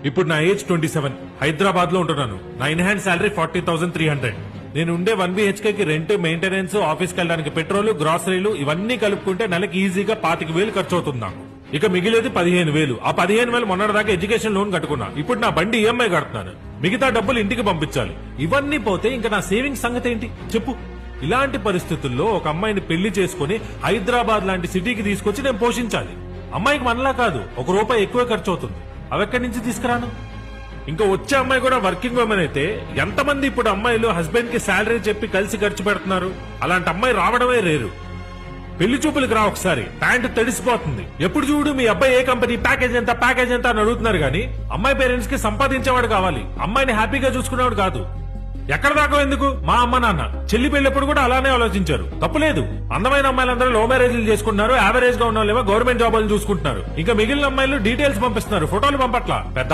ఇప్పుడు నా ఏజ్ 27, హైదరాబాద్ లో ఉంటున్నాను. నా ఇన్ హ్యాండ్ శాలరీ 40,300. నేను ఉండే 1 BHK కి రెంట్, మెయింటెనెన్స్, ఆఫీస్కి వెళ్ళడానికి పెట్రోల్, గ్రాసరీలు ఇవన్నీ కలుపుకుంటే నెలకి ఈజీగా 25,000 ఖర్చు అవుతుంది నాకు. ఇక మిగిలేది 15,000. ఆ 15,000 మొన్నటిదాకా ఎడ్యుకేషన్ లోన్ కట్టుకున్నా. ఇప్పుడు నా బండి ఈఎంఐ కడుతున్నాను. మిగతా డబ్బులు ఇంటికి పంపించాలి. ఇవన్నీ పోతే ఇంకా నా సేవింగ్స్ సంగతి ఏంటి చెప్పు? ఇలాంటి పరిస్థితుల్లో ఒక అమ్మాయిని పెళ్లి చేసుకుని హైదరాబాద్ లాంటి సిటీకి తీసుకొచ్చి నేను పోషించాలి. అమ్మాయికి మనలా కాదు, ₹1 ఎక్కువ ఖర్చు అవుతుంది. అవెక్కడి నుంచి తీసుకురాను? ఇంకా వచ్చే అమ్మాయి కూడా వర్కింగ్ ఉమెన్ అయితే ఎంతమంది ఇప్పుడు అమ్మాయిలు హస్బెండ్ కి శాలరీ చెప్పి కలిసి ఖర్చు పెడుతున్నారు? అలాంటి అమ్మాయి రావడమే రేరు. పెళ్లి చూపులకు రా ఒకసారి, ప్యాంటు తడిసిపోతుంది. ఎప్పుడు చూడు మీ అబ్బాయి ఏ కంపెనీ, ప్యాకేజ్ ఎంత అని అడుగుతున్నారు గానీ అమ్మాయి పేరెంట్స్ కి సంపాదించేవాడు కావాలి, అమ్మాయిని హ్యాపీగా చూసుకునేవాడు కాదు. ఎక్కడ దాకా ఎందుకు? మా అమ్మ నాన్న చెల్లి పెళ్లిప్పుడు కూడా అలానే ఆలోచించారు. తప్పులేదు. అందమైన అమ్మాయిలందరూ లవ్ మ్యారేజ్లు చేసుకుంటున్నారు. యావరేజ్ గా ఉన్న వాళ్ళేమో గవర్నమెంట్ జాబులు చూసుకుంటున్నారు. ఇంకా మిగిలిన అమ్మాయిలు డీటెయిల్స్ పంపిస్తున్నారు, ఫోటోలు పంపట్లా. పెద్ద